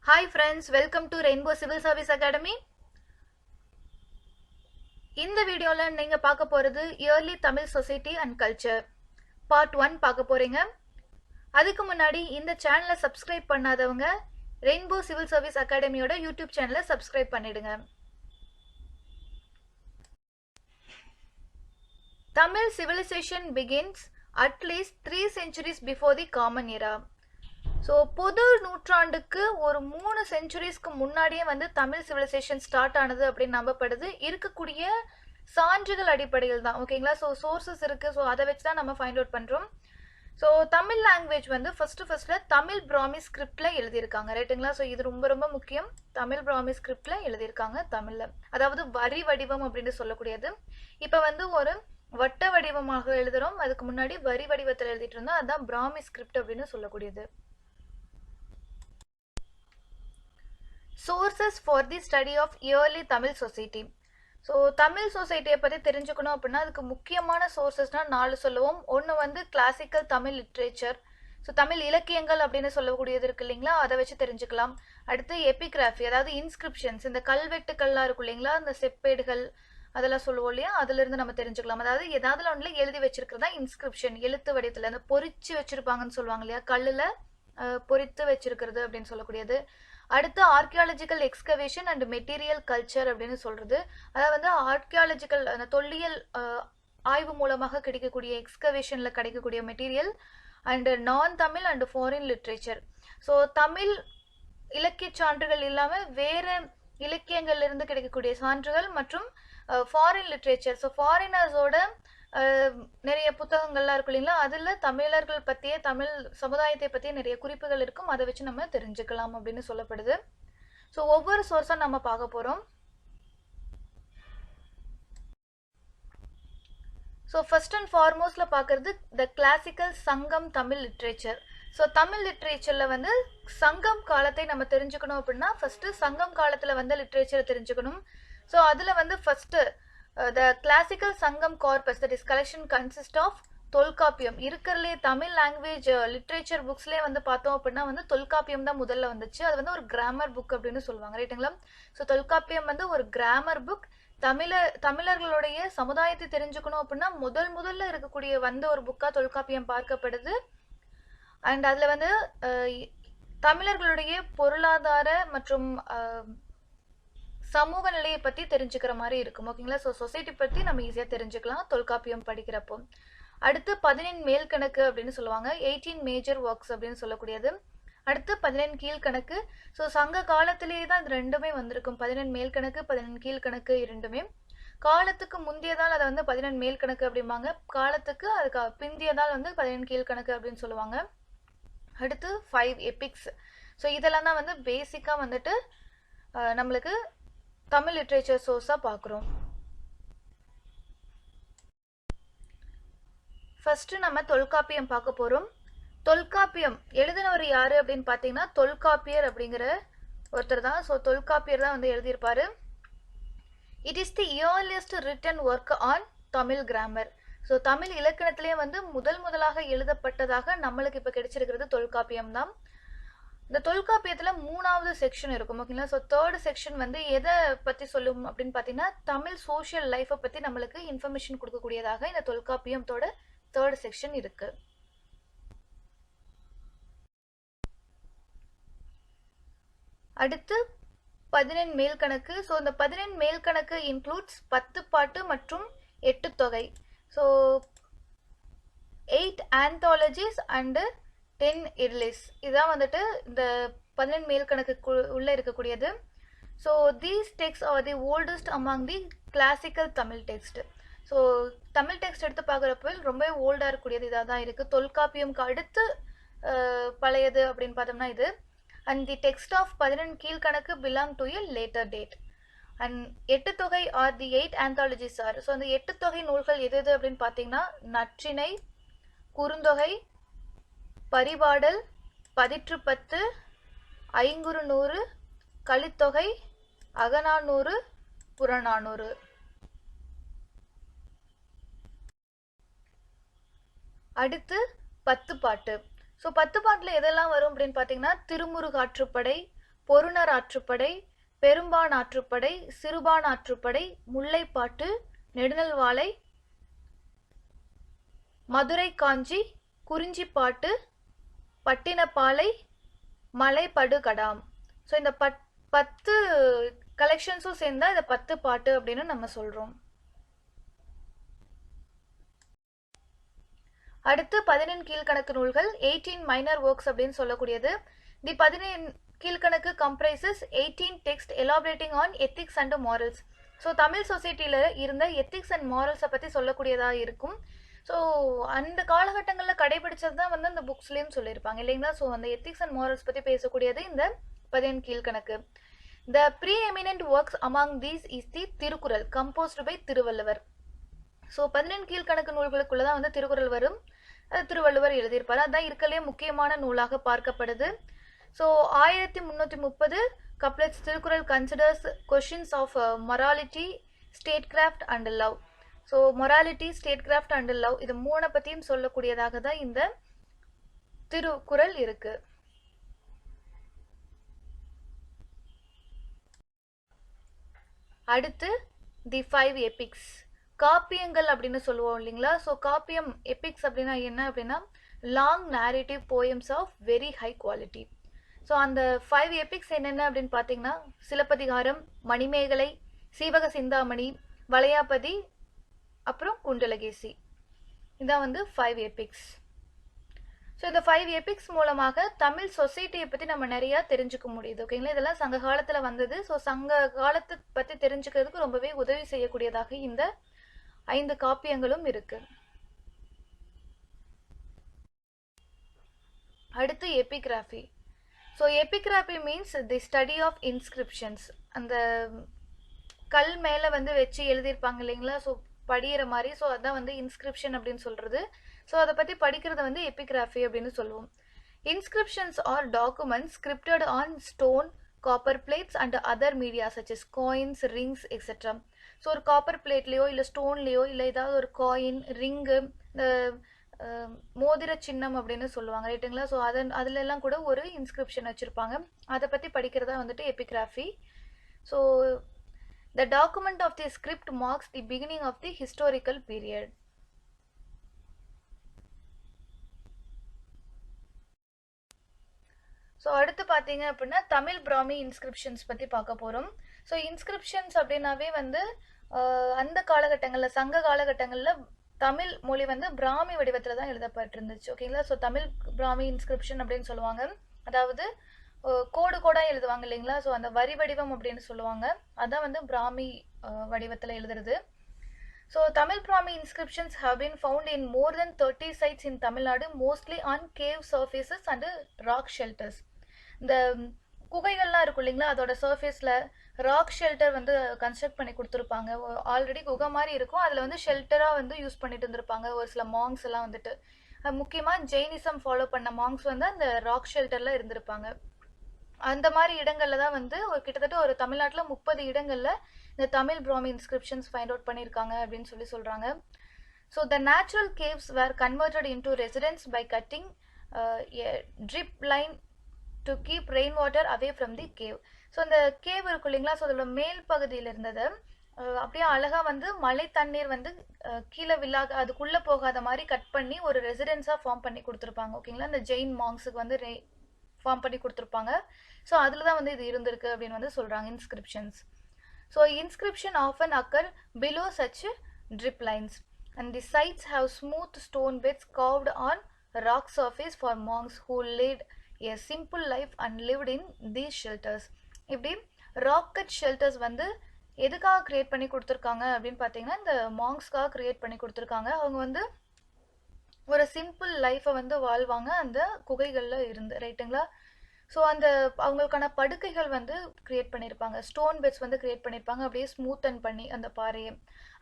Hi friends, welcome to Rainbow Civil Service Academy. இந்த வீடியோல நீங்க பார்க்க போறது early Tamil society and culture part 1 பார்க்க போறீங்க. அதுக்கு முன்னாடி இந்த சேனலை சப்ஸ்கிரைப் பண்ணாதவங்க ரெயின்போ சிவில் சர்வீஸ் அகாடமியோட யூடியூப் சேனலை சப்ஸ்கிரைப் பண்ணிடுங்க. Tamil civilization begins at least 3 centuries before the common era. So பொது நூற்றாண்டுக்கு ஒரு 3 செஞ்சுரிஸ்க்கு முன்னாடியே தமிழ் சிவிலைசேஷன் ஸ்டார்ட் ஆனது அப்படின்னு நம்பப்படுது. இருக்கக்கூடிய சான்றுகள் அடிப்படையில் தான், ஓகேங்களா. ஸோ சோர்சஸ் இருக்குது, ஸோ அதை வச்சு தான் நம்ம ஃபைண்ட் அவுட் பண்ணுறோம். ஸோ தமிழ் லாங்குவேஜ் ஃபர்ஸ்ட்ல தமிழ் பிராமி ஸ்கிரிப்டில் எழுதியிருக்காங்க, ரைட்டுங்களா. ஸோ இது ரொம்ப ரொம்ப முக்கியம். தமிழ் பிராமி ஸ்கிரிப்டில் எழுதியிருக்காங்க தமிழில், அதாவது வரி வடிவம் அப்படின்னு சொல்லக்கூடியது. இப்போ ஒரு வட்ட வடிவமாக எழுதுகிறோம், அதுக்கு முன்னாடி வரி வடிவத்தில் எழுதிட்டு இருந்தோம், அதுதான் பிராமி ஸ்கிரிப்ட் அப்படின்னு சொல்லக்கூடியது. Sources for the study of early Tamil society. So Tamil சொசைட்டியை பற்றி தெரிஞ்சுக்கணும் அப்படின்னா அதுக்கு முக்கியமான சோர்சஸ்னால் 4 சொல்லுவோம். ஒன்று classical Tamil literature, so Tamil இலக்கியங்கள் அப்படின்னு சொல்லக்கூடியது இருக்கு இல்லைங்களா, அதை வச்சு தெரிஞ்சுக்கலாம். அடுத்து எபிகிராஃபி, அதாவது இன்ஸ்கிரிப்ஷன்ஸ், இந்த கல்வெட்டுக்கள்லாம் இருக்கும் இல்லைங்களா, இந்த செப்பேடுகள் அதெல்லாம் சொல்லுவோம் இல்லையா, அதுலேருந்து நம்ம தெரிஞ்சுக்கலாம். அதாவது ஏதாவது ஒன்றில் எழுதி வச்சிருக்கிறதா இன்ஸ்கிரிப்ஷன், எழுத்து வடிவத்தில் அந்த பொறிச்சு வச்சிருப்பாங்கன்னு சொல்லுவாங்க இல்லையா, கல்லில் பொறித்து வச்சிருக்கிறது அப்படின்னு சொல்லக்கூடியது. அடுத்து archaeological excavation and material culture அப்படின்னு சொல்றது, அதாவது ஆர்கியாலஜிக்கல் அந்த தொல்லியல் ஆய்வு மூலமாக கிடைக்கக்கூடிய எக்ஸ்கவேஷன்ல கிடைக்கக்கூடிய மெட்டீரியல் அண்ட் நான் Tamil and foreign literature. So Tamil இலக்கிய சான்றுகள் இல்லாமல் வேற இலக்கியங்கள்ல இருந்து கிடைக்கக்கூடிய சான்றுகள் மற்றும் ஃபாரின் லிட்ரேச்சர். ஸோ ஃபாரினர்ஸோட நிறைய புத்தகங்கள்லாம் இருக்கும் இல்லைங்களா, அதில் தமிழர்கள் பற்றிய தமிழ் சமுதாயத்தை பற்றிய நிறைய குறிப்புகள் இருக்கும், அதை வச்சு நம்ம தெரிஞ்சுக்கலாம் அப்படின்னு சொல்லப்படுது. ஸோ ஒவ்வொரு சோர்ஸாக நம்ம பார்க்க போகிறோம். ஸோ ஃபர்ஸ்ட் அண்ட் ஃபார்மோஸ்ட்ல பார்க்கறது த கிளாசிக்கல் சங்கம் தமிழ் லிட்ரேச்சர். ஸோ தமிழ் லிட்ரேச்சரில் சங்கம் காலத்தை நம்ம தெரிஞ்சுக்கணும் அப்படின்னா ஃபஸ்ட்டு சங்கம் காலத்தில் லிட்ரேச்சரை தெரிஞ்சுக்கணும். ஸோ அதில் first the classical sangam corpus, that is collection consists of Tolkappiyam. இருக்கிறதுலே தமிழ் லாங்குவேஜ் லிட்ரேச்சர் புக்ஸ்லேயே பார்த்தோம் அப்படின்னா தொல்காப்பியம் தான் முதல்ல வந்துச்சு. அது ஒரு கிராமர் புக் அப்படின்னு சொல்லுவாங்க, ரைட்டுங்களா. ஸோ தொல்காப்பியம் ஒரு கிராமர் புக். தமிழர்களுடைய சமுதாயத்தை தெரிஞ்சுக்கணும் அப்படின்னா முதல்ல இருக்கக்கூடிய ஒரு புக்கா தொல்காப்பியம் பார்க்கப்படுது. அண்ட் அதில் தமிழர்களுடைய பொருளாதார மற்றும் சமூக நிலையை பற்றி தெரிஞ்சுக்கிற மாதிரி இருக்கும், ஓகேங்களா. ஸோ சொசைட்டி பற்றி நம்ம ஈஸியாக தெரிஞ்சுக்கலாம் தொல்காப்பியம் படிக்கிறப்போ. அடுத்து 15 மேல் கணக்கு அப்படின்னு சொல்லுவாங்க, 18 மேஜர் ஒர்க்ஸ் அப்படின்னு சொல்லக்கூடியது. அடுத்து 15 கீழ்கணக்கு. ஸோ சங்க காலத்திலேயே தான் இது ரெண்டுமே வந்திருக்கும், 15 மேல் கணக்கு 15 கீழ்கணக்கு இரண்டுமே. காலத்துக்கு முந்தியதால் அதை 15 மேல் கணக்கு அப்படிம்பாங்க, காலத்துக்கு அதுக்கு பிந்தியதால் 15 கீழ்கணக்கு அப்படின்னு சொல்லுவாங்க. அடுத்து 5 எபிக்ஸ். ஸோ இதெல்லாம் தான் பேசிக்காக நம்மளுக்கு தமிழ் லிட்ரேச்சர் சோர்ஸாக பார்க்குறோம். ஃபஸ்ட்டு நம்ம தொல்காப்பியம் பார்க்க போகிறோம். தொல்காப்பியம் எழுதினவர் யார் அப்படின்னு பார்த்தீங்கன்னா தொல்காப்பியர் அப்படிங்கிற ஒருத்தர் தான். ஸோ தொல்காப்பியர் தான் எழுதியிருப்பார். It is the earliest written work on Tamil grammar. So Tamil இலக்கணத்திலே முதலாக எழுதப்பட்டதாக நம்மளுக்கு இப்போ கிடைச்சிருக்கிறது தொல்காப்பியம் தான். இந்த தொல்காப்பியத்தில் 3வது செக்ஷன் இருக்கும், ஓகேங்களா. ஸோ 3rd செக்ஷன் எதை பற்றி சொல்லும் அப்படின்னு பார்த்தீங்கன்னா தமிழ் சோஷியல் லைஃப்பை பற்றி நம்மளுக்கு இன்ஃபர்மேஷன் கொடுக்கக்கூடியதாக இந்த தொல்காப்பியத்தோட 3rd செக்ஷன் இருக்கு. அடுத்து 15 மேல் கணக்கு. ஸோ இந்த 15 மேல் கணக்கு இன்க்ளூட்ஸ் 10 பாட்டு மற்றும் 8 தொகை. So 8 anthologies and 10 idylls. இதுதான் இந்த 15 மேல் கணக்கு உள்ள இருக்கக்கூடியது. So these text are the oldest among the classical Tamil text. So Tamil text எடுத்து பார்க்குறப்ப ரொம்ப ஓல்டாக இருக்கக்கூடியது இதாக தான் இருக்குது. தொல்காப்பியம்க்கு அடுத்து பழையது அப்படின்னு பார்த்தோம்னா இது. And the text of 15 Kilkanakku belong to a later date. And 8 Thogai are the 8 anthologies are. So அந்த 8 தொகை நூல்கள் எது எது அப்படின்னு பார்த்தீங்கன்னா நற்றிணை, குறுந்தொகை, பரிபாடல், பதிற்றுப்பத்து, ஐங்குறுநூறு, கலித்தொகை, அகநானூறு, புறநானூறு. அடுத்து 10 பாட்டு. ஸோ 10 பாட்டில் எதெல்லாம் வரும் அப்படின்னு பார்த்தீங்கன்னா திருமுருகாற்றுப்படை, பொருணர் ஆற்றுப்படை, பெரும்பான் ஆற்றுப்படை, சிறுபான் ஆற்றுப்படை, முல்லைப்பாட்டு, நெடுநல்வாளை, மதுரை காஞ்சி, குறிஞ்சிப்பாட்டு, பட்டினப்பாலை, மலைப்படுகடாம். ஸோ இந்த 10 கலெக்ஷன்ஸும் சேர்ந்தா இதை 10 பாட்டு அப்படின்னு நம்ம சொல்றோம். அடுத்து 14 கீழ்கணக்கு நூல்கள், 18 மைனர் ஒர்க்ஸ் அப்படின்னு சொல்லக்கூடியது. The 14 Kilkanakku comprises 18 text elaborating on ethics and morals. So Tamil சொசைட்டியில் இருந்த எத்திக்ஸ் அண்ட் மாரல்ஸை பற்றி சொல்லக்கூடியதாக இருக்கும். ஸோ அந்த காலகட்டங்களில் கடைபிடிச்சது தான் வந்து அந்த புக்ஸ்லேயும் சொல்லியிருப்பாங்க இல்லைங்களா. ஸோ அந்த எத்திக்ஸ் அண்ட் மாரல்ஸ் பற்றி பேசக்கூடியது இந்த 14 Kilkanakku. The pre eminent works among these is the Thirukkural composed by Thiruvalluvar. So 14 Kilkanakku நூல்களுக்குள்ள தான் வந்து திருக்குறள் வரும். அது திருவள்ளுவர் எழுதியிருப்பார். அதுதான் இருக்கலே முக்கியமான நூலாக பார்க்கப்படுது. So 1330 couplets Thirukkural considers questions of morality, statecraft and love. So morality, statecraft and love இது 3 பற்றியும் சொல்லக்கூடியதாக தான் இந்த திருக்குறள் இருக்கு. அடுத்து தி 5 எபிக்ஸ், காப்பியங்கள் அப்படின்னு சொல்லுவோம் இல்லைங்களா. ஸோ காப்பியம் எபிக்ஸ் அப்படின்னா என்ன அப்படின்னா long narrative poems of very high quality. So அந்த 5 எபிக்ஸ் என்னென்ன அப்படின்னு பார்த்தீங்கன்னா சிலப்பதிகாரம், மணிமேகலை, சீவக சிந்தாமணி, வளையாபதி, அப்புறம் குண்டலகேசி. இதான் வந்து 5 எபிக்ஸ். ஸோ இந்த 5 எபிக்ஸ் மூலமாக தமிழ் சொசைட்டியை பற்றி நம்ம நிறையா தெரிஞ்சுக்க முடியுது ஓகேங்களா. இதெல்லாம் சங்க காலத்தில் வந்தது. ஸோ சங்க காலத்தை பற்றி தெரிஞ்சுக்கிறதுக்கு ரொம்பவே உதவி செய்யக்கூடியதாக இந்த 5 காப்பியங்களும் இருக்கு. அடுத்து epigraphy. So epigraphy means the study of inscriptions. அந்த கல் மேலே வந்து வச்சு எழுதியிருப்பாங்க இல்லைங்களா. ஸோ படிக்கிற மாதிரி. ஸோ அதான் வந்து இன்ஸ்கிரிப்ஷன் அப்படின்னு சொல்கிறது. ஸோ அதை பற்றி படிக்கிறத வந்து எபிகிராஃபி அப்படின்னு சொல்லுவோம். Inscriptions are documents scripted on stone, copper plates and other media such as coins, rings etcetera. So ஒரு காப்பர் பிளேட்லேயோ இல்லை ஸ்டோன்லேயோ இல்லை ஏதாவது ஒரு காயின், ரிங்கு, இந்த மோதிர சின்னம் அப்படின்னு சொல்லுவாங்க ரைட்டுங்களா. ஸோ அதுல எல்லாம் கூட ஒரு இன்ஸ்கிரிப்ஷன் வச்சுருப்பாங்க. அதை பற்றி படிக்கிறதா வந்துட்டு epigraphy. So the document of the script marks the beginning of the historical period. So அடுத்து பார்த்தீங்க அப்படின்னா தமிழ் பிராமி இன்ஸ்கிரிப்ஷன்ஸ் பற்றி பார்க்க போகிறோம். ஸோ இன்ஸ்கிரிப்ஷன்ஸ் அப்படின்னாவே வந்து அந்த காலகட்டங்களில் சங்க காலகட்டங்களில் தமிழ் மொழி வந்து பிராமி வடிவத்தில் தான் எழுதப்பட்டிருந்துச்சு ஓகேங்களா. ஸோ தமிழ் பிராமி இன்ஸ்கிரிப்ஷன் அப்படின்னு சொல்லுவாங்க. அதாவது கோடு கோடாக எழுதுவாங்க இல்லைங்களா. ஸோ அந்த வரி வடிவம் அப்படின்னு சொல்லுவாங்க. அதான் வந்து பிராமி வடிவத்தில் எழுதுறது. So Tamil Brahmi inscriptions have been found in more than 30 sites in Tamil Nadu, mostly on cave surfaces and rock shelters. இந்த குகைகள்லாம் இருக்கும் இல்லைங்களா, அதோட சர்ஃபேஸில் ராக் ஷெல்டர் வந்து கன்ஸ்ட்ரக்ட் பண்ணி கொடுத்துருப்பாங்க. ஆல்ரெடி குகை மாதிரி இருக்கும், அதில் வந்து ஷெல்டராக வந்து யூஸ் பண்ணிட்டு இருந்திருப்பாங்க ஒரு சில மாங்ஸ் எல்லாம் வந்துட்டு. முக்கியமாக ஜெயினிசம் ஃபாலோ பண்ண மாங்ஸ் வந்து அந்த ராக் ஷெல்டரில் இருந்திருப்பாங்க. அந்த மாதிரி இடங்கள்ல தான் வந்து கிட்டத்தட்ட ஒரு தமிழ்நாட்டில் 30 இடங்கள்ல இந்த Tamil Brahmi inscriptions find out பண்ணியிருக்காங்க அப்படின்னு சொல்கிறாங்க. So the natural caves were converted into residence by cutting drip line to keep rain water away from the cave. So அந்த கேவ் இருக்கும் இல்லைங்களா. ஸோ அதோட மேல் பகுதியில் இருந்தது அப்படியே அழகாக வந்து மழை தண்ணீர் வந்து கீழே விழாக அதுக்குள்ளே போகாத மாதிரி கட் பண்ணி ஒரு ரெசிடென்ஸாக ஃபார்ம் பண்ணி கொடுத்துருப்பாங்க ஓகேங்களா. இந்த ஜெயின் மாங்ஸுக்கு வந்து ஃபார்ம் பண்ணி கொடுத்துருப்பாங்க. ஸோ அதில் தான் வந்து இது இருந்திருக்கு அப்படின்னு வந்து சொல்கிறாங்க inscriptions. So inscription often occur below such drip lines and the sites have smooth stone beds carved on rock surface for monks who led a simple life and lived in these shelters. இப்படி rock cut shelters வந்து எதுக்காக create பண்ணி கொடுத்துருக்காங்க அப்படின்னு பார்த்தீங்கன்னா இந்த மாங்ஸ்க்காக create பண்ணி கொடுத்துருக்காங்க. அவங்க வந்து ஒரு சிம்பிள் லைஃப்பை வந்து வாழ்வாங்க அந்த குகைகளில் இருந்து ரைட்டுங்களா. ஸோ அந்த அவங்களுக்கான படுக்கைகள் வந்து கிரியேட் பண்ணியிருப்பாங்க, ஸ்டோன் பெட்ஸ் வந்து கிரியேட் பண்ணியிருப்பாங்க அப்படியே ஸ்மூத்தன் பண்ணி அந்த பாறையை.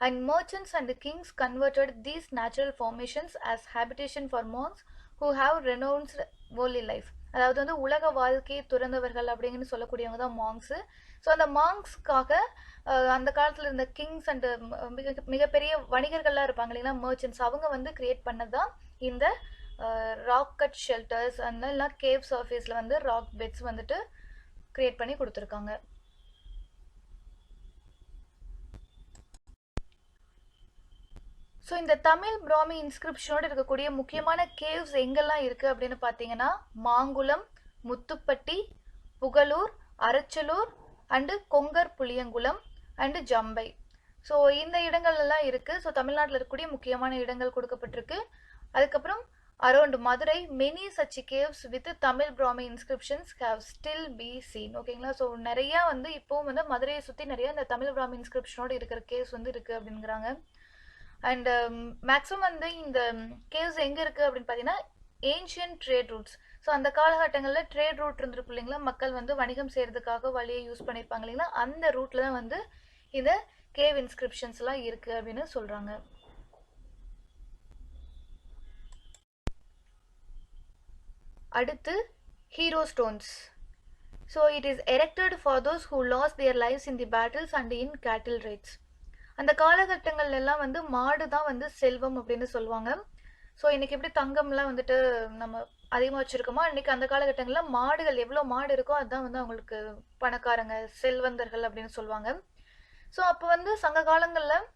And merchants and kings converted these natural formations as habitation for monks who have renounced worldly life. அதாவது வந்து உலக வாழ்க்கையை துறந்தவர்கள் அப்படின்னு சொல்லக்கூடியவங்க தான் மாங்ஸு. ஸோ அந்த மாங்ஸ்க்காக அந்த காலத்தில் இருந்த கிங்ஸ் அண்ட் மிகப்பெரிய வணிகர்கள்லாம் இருப்பாங்க இல்லைங்களா, மர்ச்சன்ட்ஸ், அவங்க வந்து கிரியேட் பண்ணது தான் இந்த ராக்கெட் ஷெல்டர்ஸ் அந்த கேவ் சர்ஃபேஸில் வந்து ராக் பெட்ஸ் வந்துட்டு கிரியேட் பண்ணி கொடுத்துருக்காங்க. ஸோ இந்த தமிழ் பிராமி இன்ஸ்கிரிப்ஷனோடு இருக்கக்கூடிய முக்கியமான கேவ்ஸ் எங்கெல்லாம் இருக்குது அப்படின்னு பார்த்தீங்கன்னா Mangulam, Muthupatti, Pugalur, Arachalur and Kongar Puliyankulam and Jambai. So இந்த இடங்கள்லாம் இருக்குது. ஸோ தமிழ்நாட்டில் இருக்கக்கூடிய முக்கியமான இடங்கள் கொடுக்கப்பட்டிருக்கு. அதுக்கப்புறம் around Madurai many such caves with Tamil Brahmi inscriptions have still be seen. ஓகேங்களா? ஸோ நிறையா வந்து இப்போவும் வந்து மதுரையை சுற்றி நிறைய இந்த தமிழ் பிராமி இன்ஸ்கிரிப்ஷனோடு இருக்கிற கேவ்ஸ் வந்து இருக்குது அப்படிங்கிறாங்க. அண்ட் மேக்ஸிமம் வந்து இந்த கேவ்ஸ் எங்கே இருக்குது அப்படின்னு பார்த்தீங்கன்னா ஏன்ஷியன்ட் ட்ரேட் ரூட்ஸ். ஸோ அந்த காலகட்டங்களில் ட்ரேட் ரூட் இருந்திருக்கு இல்லைங்களா, மக்கள் வந்து வணிகம் செய்கிறதுக்காக வழியை யூஸ் பண்ணியிருப்பாங்க இல்லைங்களா, அந்த ரூட்டில் தான் வந்து இந்த கேவ் இன்ஸ்கிரிப்ஷன்ஸ்லாம் இருக்குது அப்படின்னு சொல்கிறாங்க. அடுத்து hero stones. So it is erected for those who lost their lives in the battles and in cattle raids. அந்த காலகட்டங்கள்ல எல்லாம் வந்து மாடு தான் வந்து செல்வம் அப்படின்னு சொல்லுவாங்க. ஸோ இன்னைக்கு எப்படி தங்கம்லாம் வந்துட்டு நம்ம அதிகமாக வச்சுருக்கோமோ, இன்றைக்கி அந்த காலகட்டங்களில் மாடுகள் எவ்வளோ மாடு இருக்கோ அதுதான் வந்து அவங்களுக்கு பணக்காரங்க, செல்வந்தர்கள் அப்படின்னு சொல்லுவாங்க. ஸோ அப்போ வந்து சங்க காலங்களில்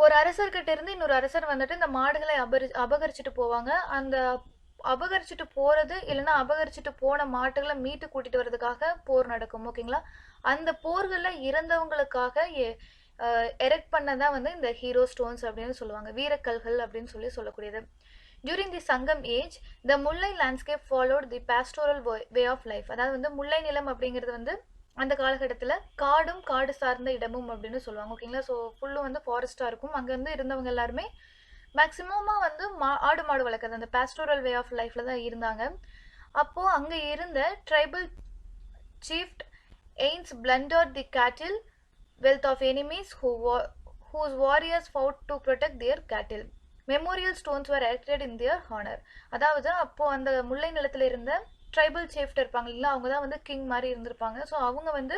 ஒரு அரசர்கிட்ட இருந்து இன்னொரு அரசர் வந்துட்டு இந்த மாடுகளை அபகரிச்சுட்டு போவாங்க. அந்த அபகரிச்சுட்டு போகிறது இல்லைன்னா அபகரிச்சுட்டு போன மாட்டுகளை மீட்டு கூட்டிகிட்டு வர்றதுக்காக போர் நடக்கும். ஓகேங்களா? அந்த போர்களில் இறந்தவங்களுக்காக எரெக்ட் பண்ணதான் வந்து இந்த ஹீரோ ஸ்டோன்ஸ் அப்படின்னு சொல்லுவாங்க, வீரக்கல்கள் அப்படின்னு சொல்லக்கூடியது. During the Sangam age the Mullai landscape followed the pastoral way of life. அதாவது வந்து முல்லை நிலம் அப்படிங்கிறது வந்து அந்த காலகட்டத்தில் காடும் காடு சார்ந்த இடமும் அப்படின்னு சொல்லுவாங்க. ஓகேங்களா? ஸோ ஃபுல்லும் வந்து ஃபாரஸ்ட்டாக இருக்கும். அங்கே வந்து இருந்தவங்க எல்லாருமே மேக்சிமமாக வந்து ஆடு மாடு வளர்க்குறது அந்த பாஸ்டோரல் வே ஆஃப் லைஃப்பில் தான் இருந்தாங்க. அப்போது அங்கே இருந்த ட்ரைபல் சீஃப்ட் எய்ம்ஸ் பிளண்டர் தி கேட்டில் wealth of enemies whose warriors fought to protect their cattle. Memorial stones were erected in their honor. அதாவது அப்போ அந்த முல்லை நிலத்தில் இருந்த ட்ரைபல் சேஃப்ட் இருப்பாங்க இல்லைங்களா, அவங்க தான் வந்து கிங் மாதிரி இருந்திருப்பாங்க. ஸோ அவங்க வந்து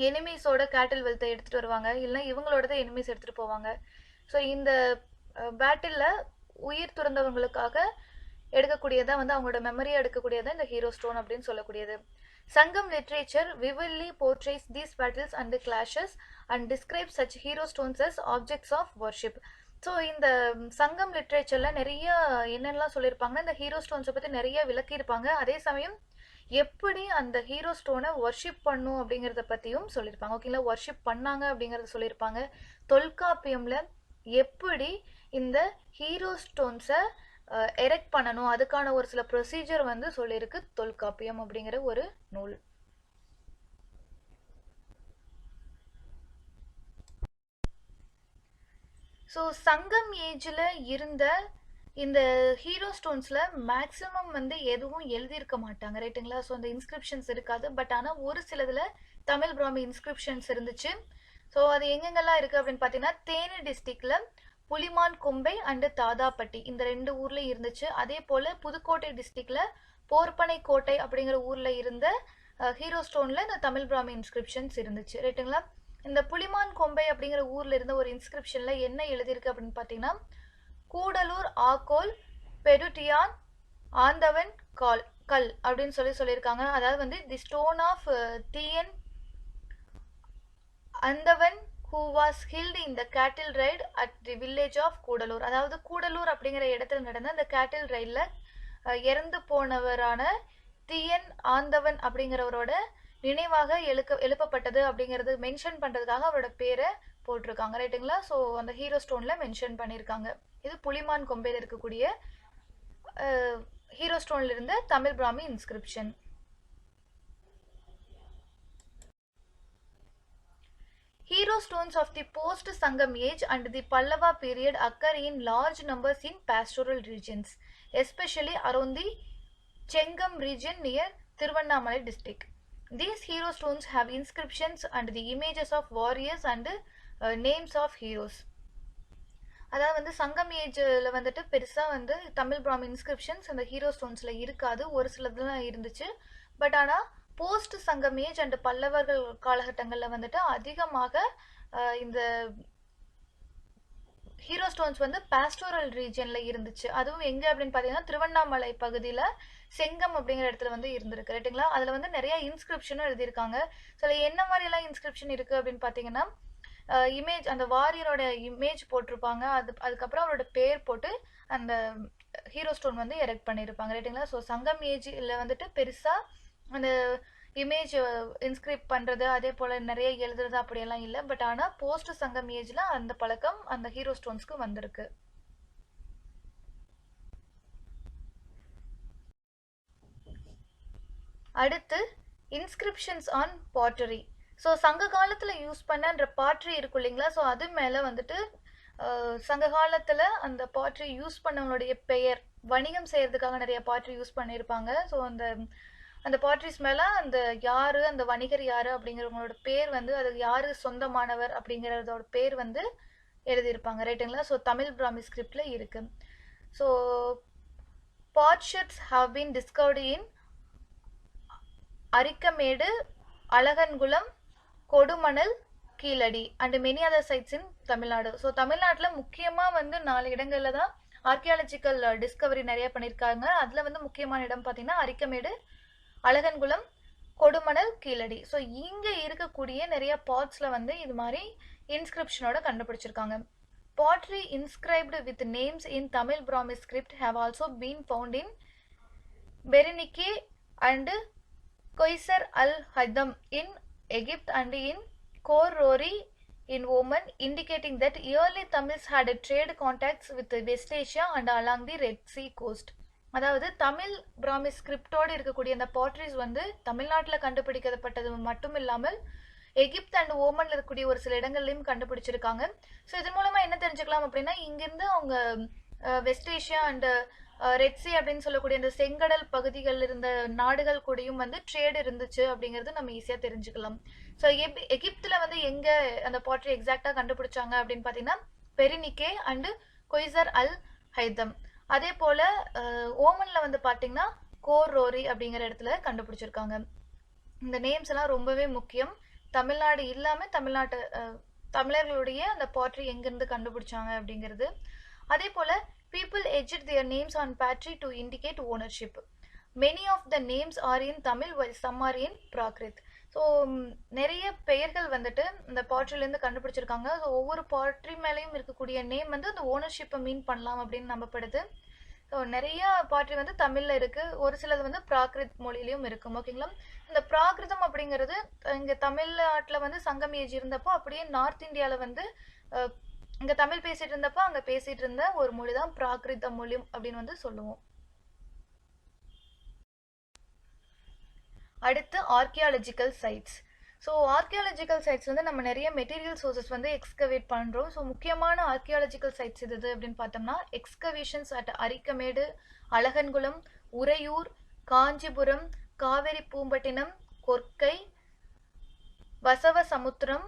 எனிமீஸோட கேட்டில் வெல்த்தை எடுத்துகிட்டு வருவாங்க, இல்லைன்னா இவங்களோட தான் எனிமீஸ் எடுத்துகிட்டு போவாங்க. ஸோ இந்த பேட்டிலில் உயிர் துறந்தவங்களுக்காக எடுக்கக்கூடியதான் வந்து அவங்களோட மெமரியாக எடுக்கக்கூடியதான் இந்த ஹீரோ ஸ்டோன் அப்படின்னு சொல்லக்கூடியது. Sangam literature vividly portrays these battles and the clashes and describes such hero stones as objects of worship. So இந்த சங்கம் லிட்ரேச்சரில் நிறைய என்னென்னலாம் சொல்லியிருப்பாங்கன்னா இந்த ஹீரோ ஸ்டோன்ஸை பற்றி நிறைய விளக்கியிருப்பாங்க. அதே சமயம் எப்படி அந்த ஹீரோ ஸ்டோனை ஒர்ஷிப் பண்ணும் அப்படிங்கிறத பற்றியும் சொல்லியிருப்பாங்க. ஓகேங்களா? ஒர்ஷிப் பண்ணாங்க அப்படிங்கிறத சொல்லியிருப்பாங்க. தொல்காப்பியமில் எப்படி இந்த ஹீரோ ஸ்டோன்ஸை எரெக்ட் பண்ணணும் அதுக்கான ஒரு சில ப்ரொசீஜர் வந்து சொல்லியிருக்கு தொல்காப்பியம் அப்படிங்கிற ஒரு நூல். ஸோ சங்கம் ஏஜில் இருந்த இந்த ஹீரோ ஸ்டோன்ஸில் மேக்ஸிமம் வந்து எதுவும் எழுதியிருக்க மாட்டாங்க, ரைட்டுங்களா? ஸோ அந்த இன்ஸ்கிரிப்ஷன்ஸ் இருக்காது. பட் ஆனால் ஒரு சிலதில் தமிழ் பிராமி இன்ஸ்கிரிப்ஷன்ஸ் இருந்துச்சு. ஸோ அது எங்கெங்கெல்லாம் இருக்குது அப்படின்னு பார்த்தீங்கன்னா தேனி டிஸ்ட்ரிக்டில் புலிமான் கொம்பை அண்டு தாதாப்பட்டி இந்த 2 ஊர்லேயும் இருந்துச்சு. அதே போல் புதுக்கோட்டை டிஸ்ட்ரிக்டில் போர்ப்பனை கோட்டை அப்படிங்கிற ஊரில் இருந்த ஹீரோ ஸ்டோனில் இந்த தமிழ் பிராமி இன்ஸ்கிரிப்ஷன்ஸ் இருந்துச்சு, ரைட்டுங்களா? இந்த புலிமான் கொம்பை அப்படிங்கிற ஊரில் இருந்த ஒரு இன்ஸ்கிரிப்ஷனில் என்ன எழுதியிருக்கு அப்படின்னு பார்த்தீங்கன்னா கூடலூர் ஆக்கோல் பெருட்டியான் ஆந்தவன் கல் அப்படின்னு சொல்லியிருக்காங்க. அதாவது வந்து தி ஸ்டோன் ஆஃப் டிஎன் அந்தவன் who was killed in the cattle raid at the village of Gudalur. அதாவது கூடலூர் அப்படிங்கிற இடத்துல நடந்த அந்த கேட்டில் ரைடில் இறந்து போனவரான டிஎன் ஆந்தவன் அப்படிங்கிறவரோட நினைவாக எழுப்பப்பட்டது அப்படிங்கிறது மென்ஷன் பண்ணுறதுக்காக அவரோட பேரை போட்டிருக்காங்க, ரைட்டுங்களா? ஸோ அந்த ஹீரோ ஸ்டோனில் மென்ஷன் பண்ணியிருக்காங்க. இது புலிமான் கொம்பையில் இருக்கக்கூடிய ஹீரோ ஸ்டோனில் இருந்த Tamil Brahmi inscription. Hero stones of the post-Sangam age and the Pallava period occur in large numbers in pastoral regions, especially around the Chengam region near Thiruvannamalai district. These hero stones have inscriptions and the images of warriors and names of heroes. அதாவது வந்து சங்கம் ஏஜில் வந்துட்டு பெருசாக வந்து Tamil Brahmi inscriptions அந்த hero ஸ்டோன்ஸில் இருக்காது, ஒரு சிலதுலாம் இருந்துச்சு. பட் ஆனால் போஸ்ட் சங்கம் ஏஜ் அண்ட் பல்லவர்கள் காலகட்டங்களில் வந்துட்டு அதிகமாக இந்த ஹீரோ ஸ்டோன்ஸ் வந்து பாஸ்டோரல் ரீஜன்ல இருந்துச்சு. அதுவும் எங்க அப்படின்னு பார்த்தீங்கன்னா திருவண்ணாமலை பகுதியில் செங்கம் அப்படிங்கிற இடத்துல வந்து இருந்திருக்கு ரைட்டுங்களா. அதில் வந்து நிறைய இன்ஸ்கிரிப்ஷனும் எழுதியிருக்காங்க. ஸோ அதில் என்ன மாதிரிலாம் இன்ஸ்கிரிப்ஷன் இருக்குது அப்படின்னு பார்த்தீங்கன்னா இமேஜ், அந்த வாரியரோட இமேஜ் போட்டிருப்பாங்க. அதுக்கப்புறம் அவரோட பேர் போட்டு அந்த ஹீரோ ஸ்டோன் வந்து எரெக்ட் பண்ணியிருப்பாங்க ரைட்டுங்களா. ஸோ சங்கம் ஏஜில் வந்துட்டு பெருசாக அந்த இமேஜ் இன்ஸ்கிரிப்ட் பண்ணுறது அதே போல் நிறைய எழுதுறது அப்படியெல்லாம் இல்லை. பட் ஆனால் போஸ்ட் சங்கம் ஏஜில் அந்த பழக்கம் அந்த ஹீரோ ஸ்டோன்ஸ்க்கு வந்திருக்கு. அடுத்து இன்ஸ்கிரிப்ஷன்ஸ் ஆன் பாட்டரி. ஸோ சங்க காலத்தில் யூஸ் பண்ணன்ற பாட்ரி இருக்கும் இல்லைங்களா. ஸோ அது மேலே வந்துட்டு சங்க காலத்தில் அந்த பாட்ரி யூஸ் பண்ணவங்களுடைய பெயர், வணிகம் செய்கிறதுக்காக நிறைய பாட்ரி யூஸ் பண்ணியிருப்பாங்க. ஸோ அந்த பாட்ரிஸ் மேலே அந்த யார், அந்த வணிகர் யார் அப்படிங்கிறவங்களோட பேர் வந்து அது யார் சொந்தமானவர் அப்படிங்கிறதோட பேர் வந்து எழுதியிருப்பாங்க ரைட்டுங்களா. ஸோ தமிழ் பிராமி ஸ்கிரிப்டில் இருக்குது. So potsherds have been discovered in Arikamedu, Alagankulam, Kodumanal, Keeladi and many other sites in Tamil Nadu. So தமிழ்நாட்டில் முக்கியமாக வந்து 4 இடங்களில் தான் ஆர்கியாலஜிக்கல் டிஸ்கவரி நிறைய பண்ணியிருக்காங்க. அதில் வந்து முக்கியமான இடம் பார்த்தீங்கன்னா அரிக்கமேடு, அழகன்குளம், கொடுமணல், கீழடி. ஸோ இங்கே இருக்கக்கூடிய நிறைய பாட்ஸில் வந்து இது மாதிரி இன்ஸ்கிரிப்ஷனோட கண்டுபிடிச்சிருக்காங்க. Pottery inscribed with names in Tamil Brahmi script have also been found in Berenike and Quseir al Qadim in Egypt and in Khor Rori in Oman, indicating that early Tamils had trade contacts with West Asia and along the Red Sea coast. அதாவது தமிழ் பிராமி ஸ்கிரிப்டோடு இருக்கக்கூடிய அந்த பாட்ரிஸ் வந்து தமிழ்நாட்டில் கண்டுபிடிக்கப்பட்டது மட்டும் இல்லாமல் Egypt and ஓமனில் இருக்கக்கூடிய ஒரு சில இடங்கள்லையும் கண்டுபிடிச்சிருக்காங்க. ஸோ இதன் மூலமாக என்ன தெரிஞ்சுக்கலாம் அப்படின்னா இங்கேருந்து அவங்க west Asia and red C அப்படின்னு சொல்லக்கூடிய இந்த செங்கடல் பகுதிகளில் இருந்த நாடுகள் கூடயும் வந்து ட்ரேட் இருந்துச்சு அப்படிங்கிறது நம்ம ஈஸியாக தெரிஞ்சுக்கலாம். ஸோ எகிப்தில் வந்து எங்கே அந்த பாட்ரி எக்ஸாக்டாக கண்டுபிடிச்சாங்க அப்படின்னு பார்த்தீங்கன்னா பெரினிக்கே அண்டு கொய்சர் அல் ஹைதம். அதே போல் ஓமனில் வந்து பார்த்தீங்கன்னா கோர் ரோரி அப்படிங்கிற இடத்துல கண்டுபிடிச்சிருக்காங்க. இந்த நேம்ஸ் எல்லாம் ரொம்பவே முக்கியம். தமிழ்நாடு இல்லாமல் தமிழர்களுடைய அந்த பாட்ரி எங்கேருந்து கண்டுபிடிச்சாங்க அப்படிங்கிறது. அதே போல் people etched their names on patri to indicate ownership. Many of the names are in Tamil while some are in Prakrit. So நிறைய பெயர்கள் வந்துட்டு இந்த பாட்ரிலேருந்து கண்டுபிடிச்சிருக்காங்க. ஸோ ஒவ்வொரு பாட்ரி மேலேயும் இருக்கக்கூடிய நேம் வந்து அந்த ஓனர்ஷிப்பை மீன் பண்ணலாம் அப்படின்னு நம்பப்படுது. ஸோ நிறைய பாட்ரி வந்து தமிழில் இருக்குது, ஒரு சிலது வந்து பிராகிருத் மொழியிலையும் இருக்கும் ஓகேங்களா. இந்த பிராகிருதம் அப்படிங்கிறது இங்கே தமிழ்நாட்டில் வந்து சங்கம் ஏஜ் இருந்தப்போ அப்படியே நார்த் இந்தியாவில் வந்து இங்கே தமிழ் பேசிகிட்டு இருந்தப்போ அங்கே பேசிகிட்டு இருந்த ஒரு மொழி தான் பிராகிருத மொழி அப்படின்னு வந்து சொல்லுவோம். அடுத்து archaeological sites. So archaeological sites வந்து நம்ம நிறைய மெட்டீரியல் சோர்சஸ் வந்து எக்ஸ்கவேட் பண்ணுறோம். ஸோ முக்கியமான ஆர்கியாலஜிக்கல் சைட்ஸ் இது அப்படின்னு பார்த்தோம்னா excavations at Arikamedu, Alagankulam, Uraiyur, Kanchipuram, Kaveri Poompattinam, Korkai, Vasavasamudram,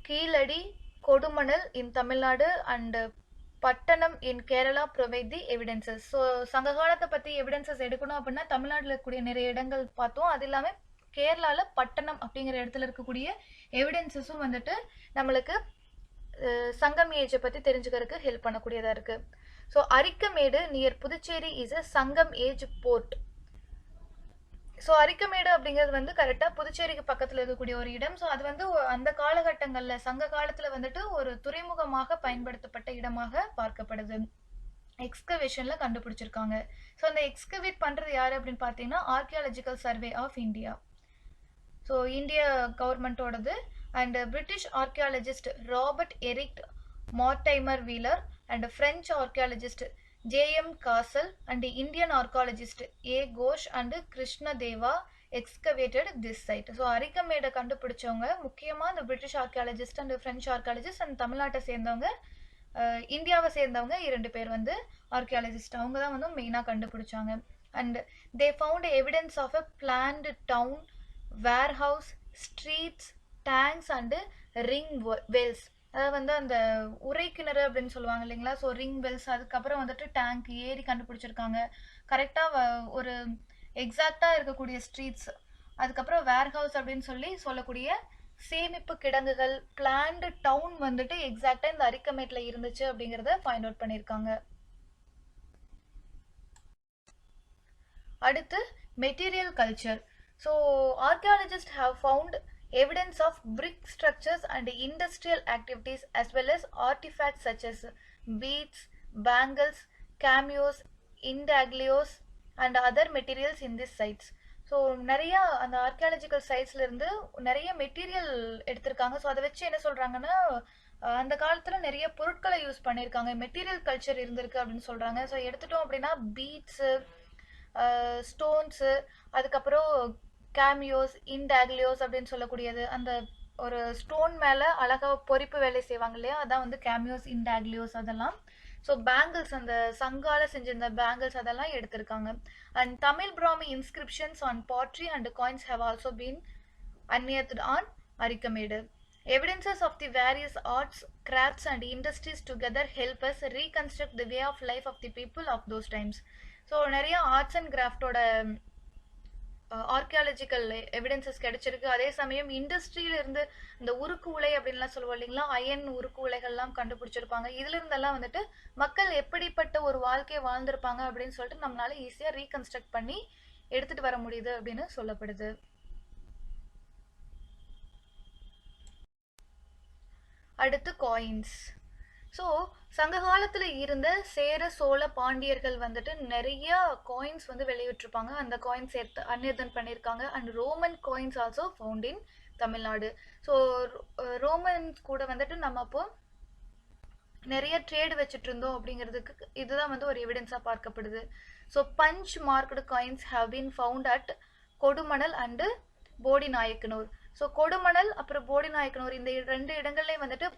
Keeladi, Kodumanal in Tamil Nadu and Pattanam in Kerala provide the evidences. So சங்க காலத்தை பற்றி எவிடன்சஸ் எடுக்கணும் அப்படின்னா தமிழ்நாட்டில் இருக்கக்கூடிய நிறைய இடங்கள் பார்த்தோம். அது இல்லாமல் கேரளாவில் பட்டணம் அப்படிங்கிற இடத்துல இருக்கக்கூடிய எவிடன்சஸும் வந்துட்டு நம்மளுக்கு சங்கம் ஏஜை பற்றி தெரிஞ்சுக்கிறதுக்கு ஹெல்ப் பண்ணக்கூடியதாக இருக்குது. So Arikamedu near Puducherry is a சங்கம் ஏஜ் போர்ட். ஸோ அரிக்கமேடு அப்படிங்கிறது வந்து கரெக்டாக புதுச்சேரிக்கு பக்கத்தில் இருக்கக்கூடிய ஒரு இடம். ஸோ அது வந்து அந்த காலகட்டங்களில் சங்க காலத்தில் வந்துட்டு ஒரு துறைமுகமாக பயன்படுத்தப்பட்ட இடமாக பார்க்கப்படுது. எக்ஸ்கவேஷனில் கண்டுபிடிச்சிருக்காங்க. ஸோ அந்த எக்ஸ்கவேட் பண்ணுறது யார் அப்படின்னு பார்த்தீங்கன்னா archaeological survey of India. So இந்திய கவர்மெண்ட்டோடது. And British archaeologist Robert Eric Mortimer Wheeler and French archaeologist J.M. Castle and Indian archaeologist A. Ghosh and Krishna Deva excavated this site. So அரிக்கமேடை கண்டுபிடிச்சவங்க முக்கியமாக இந்த British archaeologist and French archaeologist and தமிழ்நாட்டை சேர்ந்தவங்க, இந்தியாவை சேர்ந்தவங்க 2 பேர் வந்து ஆர்கியாலஜிஸ்ட். அவங்க தான் வந்து மெயினாக கண்டுபிடிச்சாங்க. And they found evidence of a planned town, warehouse, streets, tanks and ring wells. அதாவது வந்து அந்த உரை கிணறு அப்படின்னு சொல்லுவாங்க இல்லைங்களா. ஸோ ரிங் வெல்ஸ், அதுக்கப்புறம் வந்துட்டு டேங்க், ஏரி கண்டுபிடிச்சிருக்காங்க. கரெக்டாக ஒரு எக்ஸாக்டாக இருக்கக்கூடிய ஸ்ட்ரீட்ஸ், அதுக்கப்புறம் வேர்ஹவுஸ் அப்படின்னு சொல்லக்கூடிய சேமிப்பு கிடங்குகள், பிளான்டு டவுன் வந்துட்டு எக்ஸாக்டா இந்த அரிக்கமேட்ல இருந்துச்சு அப்படிங்கறத ஃபைண்ட் அவுட் பண்ணிருக்காங்க. அடுத்து material culture. So archaeologist have found evidence of brick structures and industrial activities as well as artifacts such as beads, bangles, cameos, intaglios and other materials in these sites. So நிறைய அந்த archaeological சைட்ஸ்ல இருந்து நிறைய material எடுத்திருக்காங்க. So அதை வச்சு என்ன சொல்றாங்கன்னா அந்த காலத்துல நிறைய பொருட்களை யூஸ் பண்ணியிருக்காங்க, மெட்டீரியல் கல்ச்சர் இருந்திருக்கு அப்படின்னு சொல்றாங்க. ஸோ எடுத்துட்டோம் அப்படின்னா பீட்ஸு, ஸ்டோன்ஸு, அதுக்கப்புறம் கேமியோஸ், இன்டாக்லியோஸ் அப்படின்னு சொல்லக்கூடியது, அந்த ஒரு ஸ்டோன் மேலே அழகாக பொறிப்பு வேலை செய்வாங்க இல்லையா, அதான் வந்து கேமியோஸ், இன்டாக்லியோஸ் அதெல்லாம். ஸோ பேங்கிள்ஸ், அந்த சங்கால செஞ்சிருந்த பேங்கிள்ஸ் அதெல்லாம் எடுத்திருக்காங்க. And Tamil Brahmi inscriptions on pottery and coins have also been unearthed on Arikamedu. Evidences of the various arts, crafts and industries together help us reconstruct the way of life of the people of those times. So நிறைய arts and கிராஃப்டோட archaeological evidences கிடைச்சிருக்கு. அதே சமயம் இண்டஸ்ட்ரியில இருந்து இந்த உருக்கு உலை அப்படின்லாம் சொல்லுவோம் இல்லைங்களா, அயன் உருக்கு உலைகள்லாம் கண்டுபிடிச்சிருப்பாங்க. இதுல இருந்தெல்லாம் வந்துட்டு மக்கள் எப்படிப்பட்ட ஒரு வாழ்க்கையை வாழ்ந்திருப்பாங்க அப்படின்னு சொல்லிட்டு நம்மளால ஈஸியா ரீகன்ஸ்ட்ரக்ட் பண்ணி எடுத்துட்டு வர முடியுது அப்படின்னு சொல்லப்படுது. அடுத்து காயின்ஸ். ஸோ சங்க காலத்துல இருந்த சேர சோழ பாண்டியர்கள் வந்துட்டு நிறைய காயின்ஸ் வந்து வெளியிட்டிருப்பாங்க. அந்த காயின்ஸ் எடுத்து அன்னியர்தன் பண்ணியிருக்காங்க. And Roman coins also found in Tamil Nadu. So Romans கூட வந்துட்டு நம்ம அப்போ நிறைய ட்ரேடு வச்சுட்டு இருந்தோம் அப்படிங்கிறதுக்கு இதுதான் வந்து ஒரு எவிடன்ஸாக பார்க்கப்படுது. So punch marked coins have been found at Kodumanal and Bodi Nayakkanur. So Kodumanal அப்புறம் போடி நாயக்கனூர் இந்த 2 இடங்கள்லேயும் வந்துட்டு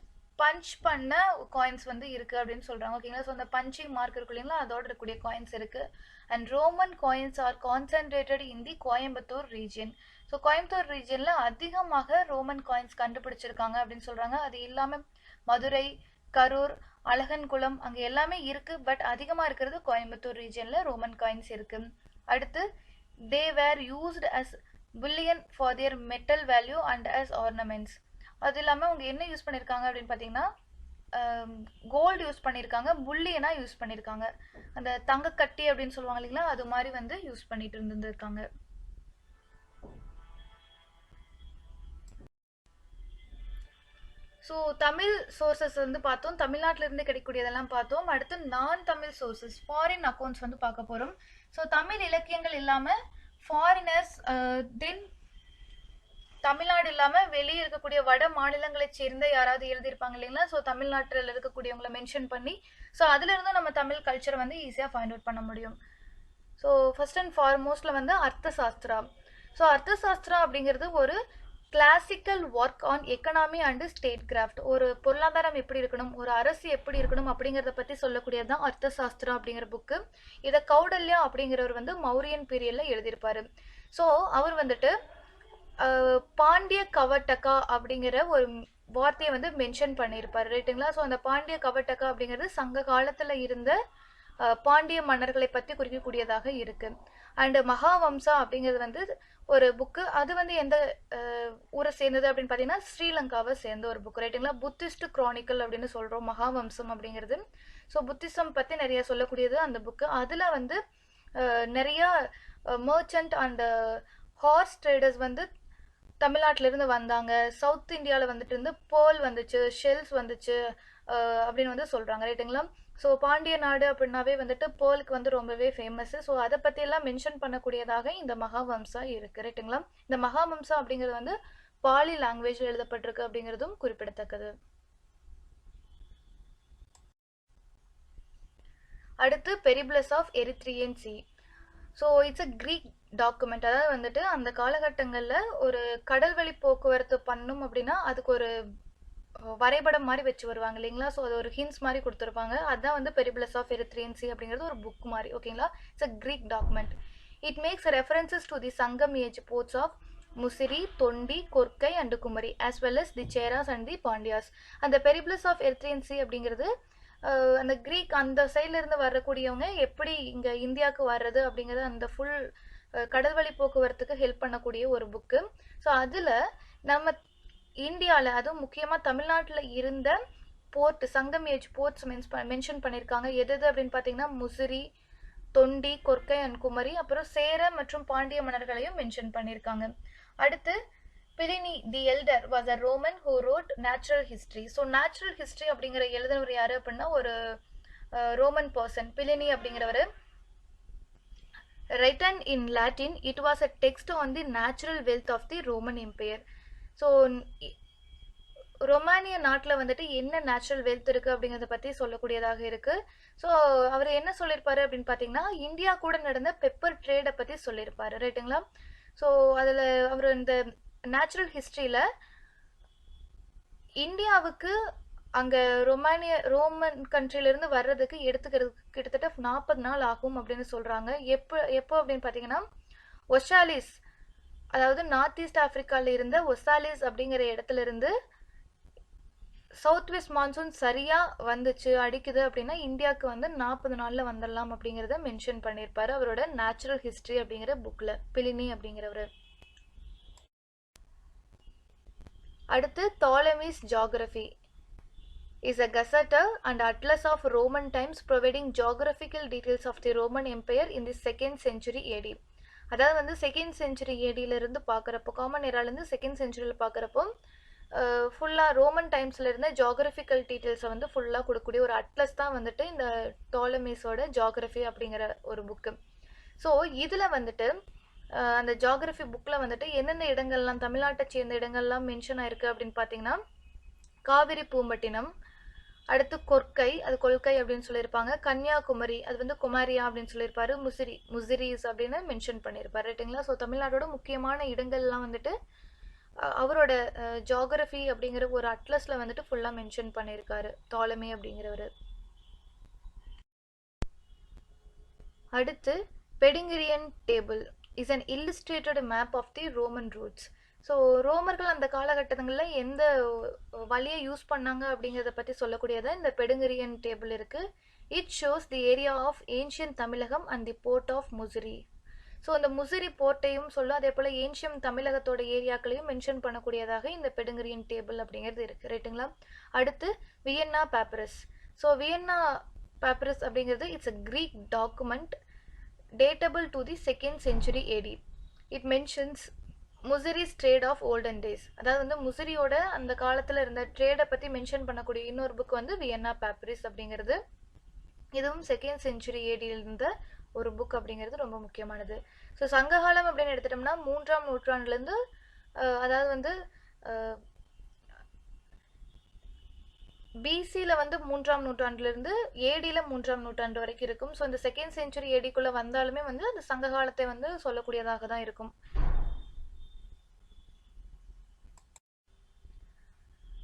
பஞ்ச் பண்ண காயின்ஸ் வந்து இருக்கு அப்படின்னு சொல்றாங்க. ஓகேங்களா. ஸோ அந்த பஞ்சிங் மார்க் இருக்கு இல்லைங்களா, அதோட இருக்கக்கூடிய காயின்ஸ் இருக்கு. And Roman coins are concentrated in the Coimbatore region. So Coimbatore ரீஜியன்ல அதிகமாக ரோமன் காயின்ஸ் கண்டுபிடிச்சிருக்காங்க அப்படின்னு சொல்றாங்க. அது இல்லாம மதுரை, கரூர், அழகன்குளம் அங்கே எல்லாமே இருக்கு. பட் அதிகமாக இருக்கிறது கோயம்புத்தூர் ரீஜியன்ல ரோமன் காயின்ஸ் இருக்கு. அடுத்து they were used as bullion for their metal value and as ornaments. அது இல்லாமல் அவங்க என்ன யூஸ் பண்ணியிருக்காங்க அப்படின்னு பார்த்தீங்கன்னா கோல்டு யூஸ் பண்ணியிருக்காங்க, புல்லியனா யூஸ் பண்ணியிருக்காங்க. அந்த தங்கக்கட்டி அப்படின்னு சொல்லுவாங்க இல்லைங்களா, அது மாதிரி வந்து யூஸ் பண்ணிட்டு இருந்திருக்காங்க. ஸோ தமிழ் சோர்சஸ் வந்து பார்த்தோம், தமிழ்நாட்டில இருந்து கிடைக்கக்கூடியதெல்லாம் பார்த்தோம். அடுத்து நான் தமிழ் சோர்சஸ், ஃபாரின் அக்கௌண்ட்ஸ் வந்து பார்க்க போகிறோம். ஸோ தமிழ் இலக்கியங்கள் இல்லாமல் ஃபாரினர்ஸ், தென் தமிழ்நாடு இல்லாமல் வெளியே இருக்கக்கூடிய வட மாநிலங்களை சேர்ந்த யாராவது எழுதியிருப்பாங்க இல்லைங்களா, ஸோ தமிழ்நாட்டில் இருக்கக்கூடியவங்களை மென்ஷன் பண்ணி ஸோ அதுலேருந்து நம்ம தமிழ் கல்ச்சரை வந்து ஈஸியாக ஃபைண்ட் அவுட் பண்ண முடியும். ஸோ ஃபர்ஸ்ட் அண்ட் ஃபார்மோஸ்ட்ல வந்து அர்த்த சாஸ்திரா. ஸோ அர்த்த சாஸ்திரா அப்படிங்கிறது ஒரு classical work on economy and state craft. ஒரு பொருளாதாரம் எப்படி இருக்கணும், ஒரு அரசு எப்படி இருக்கணும் அப்படிங்கிறத பற்றி சொல்லக்கூடியது தான் அர்த்த சாஸ்திரா அப்படிங்கிற புக்கு. இதை கௌடல்யா அப்படிங்கிறவர் வந்து மௌரியன் பீரியட்ல எழுதியிருப்பாரு. ஸோ அவர் வந்துட்டு பாண்டிய கவட்டக்கா அப்படிங்கிற ஒரு வார்த்தையை வந்து மென்ஷன் பண்ணியிருப்பாரு, ரைட்டுங்களா. ஸோ அந்த பாண்டிய கவட்டக்கா அப்படிங்கிறது சங்க காலத்தில் இருந்த பாண்டிய மன்னர்களை பற்றி குறிக்கக்கூடியதாக இருக்கு. அண்ட் மகாவம்சா அப்படிங்கிறது வந்து ஒரு புக்கு, அது வந்து எந்த ஊரை சேர்ந்தது அப்படின்னு பார்த்தீங்கன்னா ஸ்ரீலங்காவை சேர்ந்த ஒரு புக், ரைட்டுங்களா. புத்திஸ்ட் குரானிக்கல் அப்படின்னு சொல்கிறோம் மகாவம்சம் அப்படிங்கிறது. ஸோ புத்திசம் பற்றி நிறைய சொல்லக்கூடியது அந்த புக்கு. அதில் வந்து நிறைய மர்ச்சன்ட் அண்ட் ஹார்ஸ் ட்ரேடர்ஸ் வந்து தமிழ்நாட்டிலிருந்து வந்தாங்க. சவுத் இந்தியாவில் வந்துட்டு இருந்து பேர்ல் வந்துச்சு, ஷெல்ஸ் வந்துச்சு அப்படின்னு வந்து சொல்கிறாங்க, ரைட்டுங்களா. ஸோ பாண்டிய நாடு அப்படின்னாவே வந்துட்டு பேர்லுக்கு வந்து ரொம்பவே ஃபேமஸ். ஸோ அதை பற்றியெல்லாம் மென்ஷன் பண்ணக்கூடியதாக இந்த மகாவம்சா இருக்குது, ரைட்டுங்களா. இந்த மகாவம்சா அப்படிங்கிறது வந்து பாலி லாங்குவேஜில் எழுதப்பட்டிருக்கு அப்படிங்கிறதும் குறிப்பிடத்தக்கது. அடுத்து Periplus of Erythraean Sea. So it's a Greek document. அதாவது வந்துட்டு அந்த காலகட்டங்களில் ஒரு கடல்வழி போக்குவரத்து பண்ணும் அப்படின்னா அதுக்கு ஒரு வரைபடம் மாதிரி வச்சு வருவாங்க இல்லைங்களா. ஸோ அது ஒரு ஹின்ஸ் மாதிரி கொடுத்துருப்பாங்க. அதுதான் வந்து பெரிப்ளஸ் ஆஃப் எரித்ரியன் சி அப்படிங்கிறது ஒரு புக் மாதிரி, ஓகேங்களா. It's a Greek document. It makes references to the Sangam age ports of Musiri, Tondi, Korkai and Kumari as well as the Cheras and the Pandyas. அந்த பெரிப்ளஸ் ஆஃப் எரித்ரியன் சி அப்படிங்கிறது அந்த கிரீக் அந்த சைட்ல இருந்து வரக்கூடியவங்க எப்படி இங்க இந்தியாவுக்கு வர்றது அப்படிங்கிறது அந்த ஃபுல் கடல்வழி போக்குவரத்துக்கு ஹெல்ப் பண்ணக்கூடிய ஒரு புக்கு. ஸோ அதுல நம்ம இந்தியாவில் அதுவும் முக்கியமாக தமிழ்நாட்டில் இருந்த போர்ட் சங்கம் ஏஜ் போர்ட்ஸ் மென்ஷன் பண்ணியிருக்காங்க. எது அப்படின்னு பார்த்தீங்கன்னா முசிறி, தொண்டி, கொர்க்கை அண்ட் குமரி, அப்புறம் சேர மற்றும் பாண்டிய மன்னர்களையும் மென்ஷன் பண்ணியிருக்காங்க. அடுத்து Pliny the elder was a Roman who wrote natural history. So natural history அப்படிங்கிற எழுதினவர் யாரு அப்படின்னா ஒரு ரோமன் பர்சன். பிலினி அப்படிங்கிறவர் written in Latin, it was a text on the natural wealth of the Roman Empire. So ரொமானிய நாட்டில் வந்துட்டு என்ன நேச்சுரல் வெல்த் இருக்குது அப்படிங்கிறத பற்றி சொல்லக்கூடியதாக இருக்குது. ஸோ அவர் என்ன சொல்லியிருப்பாரு அப்படின்னு பார்த்தீங்கன்னா இந்தியா கூட நடந்த பெப்பர் ட்ரேடை பற்றி சொல்லியிருப்பாரு, ரைட்டுங்களா. ஸோ அதில் அவர் இந்த நேச்சுரல் ஹிஸ்ட்ரியில் இந்தியாவுக்கு அங்கே ரோமன் கண்ட்ரிலேருந்து வர்றதுக்கு எடுத்துக்கிறதுக்கு கிட்டத்தட்ட 40 நாள் ஆகும் அப்படின்னு சொல்கிறாங்க. எப்போ அப்படின்னு பார்த்தீங்கன்னா ஒசாலிஸ், அதாவது நார்த் ஈஸ்ட் ஆஃப்ரிக்காவில் இருந்த ஒசாலிஸ் அப்படிங்கிற இடத்துல இருந்து சவுத் வெஸ்ட் மான்சூன் சரியாக வந்துச்சு அடிக்குது அப்படின்னா இந்தியாவுக்கு வந்து 40 நாளில் வந்துடலாம் அப்படிங்கிறத மென்ஷன் பண்ணியிருப்பாரு அவரோட நேச்சுரல் ஹிஸ்ட்ரி அப்படிங்கிற புக்கில், பிலினி அப்படிங்கிறவர். அடுத்து தாலமிஸ் geography is a gazetteer and atlas of Roman times providing geographical details of the Roman Empire in the 2nd century AD. அதாவது வந்து 2nd century ADயிலிருந்து பார்க்குறப்போ, காமன் எராலேருந்து 2nd centuryயில் பார்க்குறப்போ ஃபுல்லாக ரோமன் டைம்ஸில் இருந்த ஜியோகிராஃபிக்கல் டீட்டெயில்ஸை வந்து ஃபுல்லாக கொடுக்கக்கூடிய ஒரு அட்லஸ் தான் வந்துட்டு இந்த டாலமீஸோட ஜியோகிராஃபி அப்படிங்கிற ஒரு புக்கு. ஸோ இதில் வந்துட்டு அந்த ஜியோகிராஃபி புக்கில் வந்துட்டு எந்தெந்த இடங்கள்லாம் தமிழ்நாட்டை சேர்ந்த இடங்கள்லாம் மென்ஷன் ஆயிருக்கு அப்படின்னு பார்த்தீங்கன்னா காவிரி பூம்பட்டினம், அடுத்து கொர்க்கை, அது கொல்கை அப்படின்னு சொல்லியிருப்பாங்க, கன்னியாகுமரி அது வந்து குமாரியா அப்படின்னு சொல்லியிருப்பாரு, முசிரிஸ் அப்படின்னு மென்ஷன் பண்ணியிருப்பாரு, ரைட்டுங்களா. ஸோ தமிழ்நாட்டோட முக்கியமான இடங்கள்லாம் வந்துட்டு அவரோட ஜியோகிராஃபி அப்படிங்கிற ஒரு அட்லஸில் வந்துட்டு ஃபுல்லாக மென்ஷன் பண்ணியிருக்காரு டாலமி அப்படிங்கிறவர். அடுத்து Peutingerian table is an illustrated map of the Roman routes. So ரோமர்கள் அந்த காலகட்டங்களில் எந்த வழியை யூஸ் பண்ணாங்க அப்படிங்கிறத பற்றி சொல்லக்கூடியதாக இந்த பெடுங்கிரியன் டேபிள் இருக்குது. It shows the area of ancient Tamilakam and the port of Muziris. So அந்த முசிறி போர்ட்டையும் சொல்லும், அதே போல் ஏன்ஷியம் தமிழகத்தோட ஏரியாக்களையும் மென்ஷன் பண்ணக்கூடியதாக இந்த பெடுங்கிரியன் டேபிள் அப்படிங்கிறது இருக்குது, ரைட்டுங்களா. அடுத்து Vienna papyrus. So Vienna papyrus அப்படிங்கிறது it's a Greek document datable to the 2nd century AD. It mentions Muziris trade of olden days. அதாவது வந்து முசிறியோட அந்த காலத்தில் இருந்த ட்ரேடை பற்றி மென்ஷன் பண்ணக்கூடிய இன்னொரு புக் வந்து வியன்னா பேப்பரிஸ் அப்படிங்கிறது. இதுவும் 2nd century ADயில் இருந்த ஒரு புக் அப்படிங்கிறது ரொம்ப முக்கியமானது. ஸோ சங்ககாலம் அப்படின்னு எடுத்துட்டோம்னா 3ஆம் நூற்றாண்டுலேருந்து அதாவது வந்து பிசியில் வந்து 3ஆம் நூற்றாண்டுலேருந்து ஏடியில் 3ஆம் நூற்றாண்டு வரைக்கும் இருக்கும். ஸோ இந்த 2nd century ADக்குள்ளே வந்தாலுமே வந்து அந்த சங்ககாலத்தை வந்து சொல்லக்கூடியதாக தான் இருக்கும்.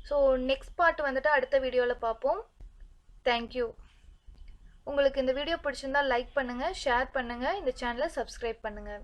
ஸோ நெக்ஸ்ட் பார்ட் வந்துட்டு அடுத்த வீடியோவில் பார்ப்போம். தேங்க்யூ. உங்களுக்கு இந்த வீடியோ பிடிச்சிருந்தா லைக் பண்ணுங்கள், ஷேர் பண்ணுங்கள், இந்த சேனலை சப்ஸ்கிரைப் பண்ணுங்கள்.